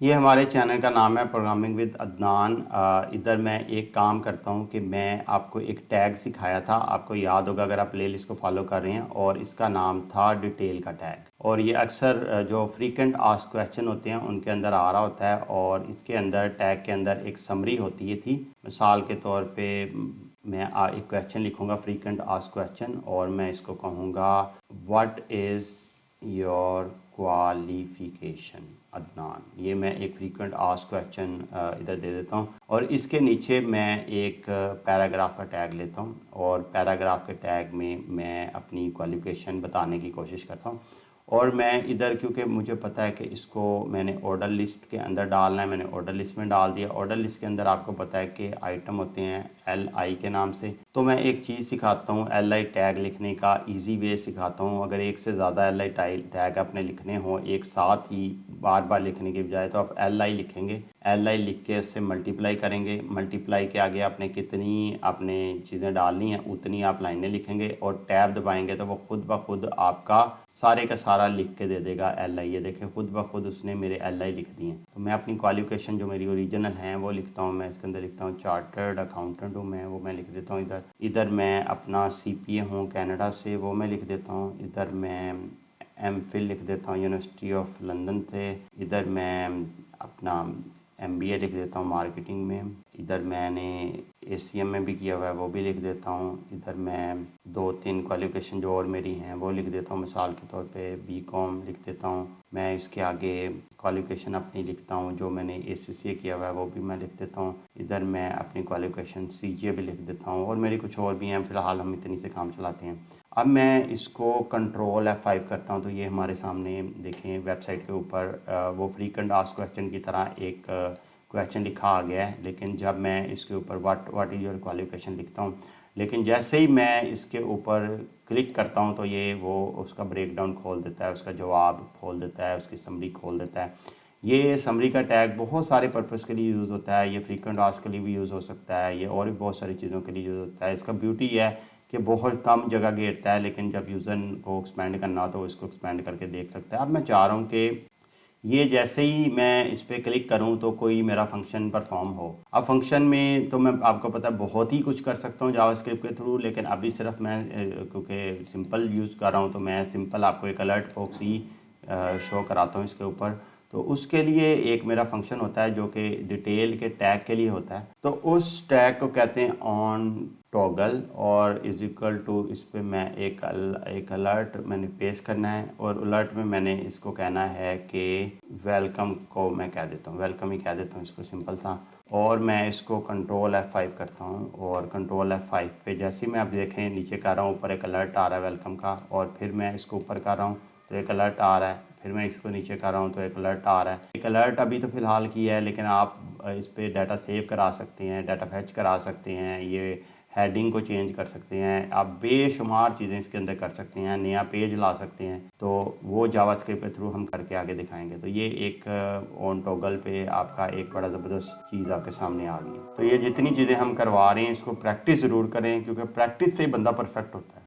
ये हमारे चैनल का नाम है प्रोग्रामिंग विद अदनान। इधर मैं एक काम करता हूँ कि मैं आपको एक टैग सिखाया था, आपको याद होगा अगर आप प्लेलिस्ट को फॉलो कर रहे हैं, और इसका नाम था डिटेल का टैग। और ये अक्सर जो फ्रीक्वेंट आस्क्ड क्वेश्चन होते हैं उनके अंदर आ रहा होता है, और इसके अंदर टैग के अंदर एक समरी होती है थी। मिसाल के तौर पे मैं एक क्वेश्चन लिखूँगा, फ्रीक्वेंट आस्क्ड क्वेश्चन, और मैं इसको कहूँगा what is your qualification Adnan. ये मैं एक फ्रीक्वेंट आस्क्ड क्वेश्चन इधर दे देता हूँ, और इसके नीचे मैं एक पैराग्राफ का टैग लेता हूँ, और पैराग्राफ के टैग में मैं अपनी क्वालिफिकेशन बताने की कोशिश करता हूँ। और मैं इधर, क्योंकि मुझे पता है कि इसको मैंने ऑर्डर लिस्ट के अंदर डालना है, मैंने ऑर्डर लिस्ट में डाल दिया। ऑर्डर लिस्ट के अंदर आपको पता है कि आइटम होते हैं LI के नाम से। तो मैं एक चीज़ सिखाता हूँ, LI टैग लिखने का इजी वे सिखाता हूँ। अगर एक से ज़्यादा LI टैग अपने लिखने हो एक साथ ही बार बार लिखने के बजाय, तो आप LI लिखेंगे। LI लिख के उससे मल्टीप्लाई करेंगे, मल्टीप्लाई के आगे आपने कितनी आपने चीज़ें डालनी हैं उतनी आप लाइनें लिखेंगे, और टैब दबाएंगे तो वो खुद ब खुद आपका सारे का सारा लिख के दे देगा LI। ये देखें, खुद ब खुद उसने मेरे LI लिख दिए। तो मैं अपनी क्वालिफिकेशन जो मेरी ओरिजिनल हैं वो लिखता हूँ। मैं इसके अंदर लिखता हूँ चार्टर्ड अकाउंटेंट हूँ मैं, वो मैं लिख देता हूँ इधर। इधर मैं अपना CPA हूँ कनाडा से, वो मैं लिख देता हूँ। इधर मैं MPhil लिख देता हूँ यूनिवर्सिटी ऑफ लंदन से। इधर मैं अपना MBA लिख देता हूँ मार्केटिंग में। इधर मैंने ACM में भी किया हुआ है, वो भी लिख देता हूँ। इधर मैं 2-3 क्वालिफिकेशन जो और मेरी हैं वो लिख देता हूँ। मिसाल के तौर पे BCom लिख देता हूँ। मैं इसके आगे क्वालिफिकेशन अपनी लिखता हूँ, जो मैंने ACCA किया हुआ है वो भी मैं लिख देता हूँ। इधर मैं अपनी क्वालिफिकेशन CGA भी लिख देता हूँ, और मेरी कुछ और भी हैं। फ़िलहाल हम इतनी से काम चलाते हैं। अब मैं इसको कंट्रोल F5 करता हूँ, तो ये हमारे सामने देखें वेबसाइट के ऊपर वो फ्रीक्वेंट आस्क्ड क्वेश्चन की तरह एक क्वेश्चन लिखा आ गया है। लेकिन जब मैं इसके ऊपर व्हाट इज़ योर क्वालिफिकेशन लिखता हूँ, लेकिन जैसे ही मैं इसके ऊपर क्लिक करता हूँ तो ये वो उसका ब्रेक डाउन खोल देता है, उसका जवाब खोल देता है, उसकी समरी खोल देता है। ये समरी का टैग बहुत सारे पर्पज़ के लिए यूज़ होता है। ये फ्रीक्वेंट आस्क्ड के लिए भी यूज़ हो सकता है, ये और भी बहुत सारी चीज़ों के लिए यूज़ होता है। इसका ब्यूटी है कि बहुत कम जगह घेरता है, लेकिन जब यूज़र को एक्सपेंड करना हो तो इसको एक्सपेंड करके देख सकता है। अब मैं चाह रहा हूँ कि ये जैसे ही मैं इस पर क्लिक करूं तो कोई मेरा फंक्शन परफॉर्म हो। अब फंक्शन में तो मैं, आपको पता है, बहुत ही कुछ कर सकता हूं जावास्क्रिप्ट के थ्रू, लेकिन अभी सिर्फ मैं क्योंकि सिंपल यूज़ कर रहा हूं तो मैं सिंपल आपको एक अलर्ट बॉक्स ही शो कराता हूं इसके ऊपर। तो उसके लिए एक मेरा फंक्शन होता है जो कि डिटेल के टैग के लिए होता है। तो उस टैग को कहते हैं ऑन टॉगल, और इज इक्वल टू, इस पर मैं एक अलर्ट मैंने पेश करना है, और अलर्ट में मैंने इसको कहना है कि वेलकम को मैं कह देता हूँ, वेलकम ही कह देता हूँ इसको, सिंपल सा। और मैं इसको कंट्रोल F5 करता हूँ, और कंट्रोल F5 पे जैसे ही मैं आप देखें नीचे कर रहा हूँ ऊपर एक अलर्ट आ रहा है वेलकम का, और फिर मैं इसको ऊपर कर रहा हूँ तो एक अलर्ट आ रहा है, फिर मैं इसको नीचे कर रहा हूँ तो एक अलर्ट आ रहा है। एक अलर्ट अभी तो फ़िलहाल की है, लेकिन आप इस पर डाटा सेव करा सकते हैं, डाटा फैच करा सकते हैं, ये हेडिंग को चेंज कर सकते हैं, आप बेशुमार चीज़ें इसके अंदर कर सकते हैं, नया पेज ला सकते हैं। तो वो जावास्क्रिप्ट के थ्रू हम करके आगे दिखाएंगे। तो ये एक ऑन टॉगल पे आपका एक बड़ा ज़बरदस्त चीज़ आपके सामने आ गई है। तो ये जितनी चीज़ें हम करवा रहे हैं इसको प्रैक्टिस ज़रूर करें, क्योंकि प्रैक्टिस से ही बंदा परफेक्ट होता है।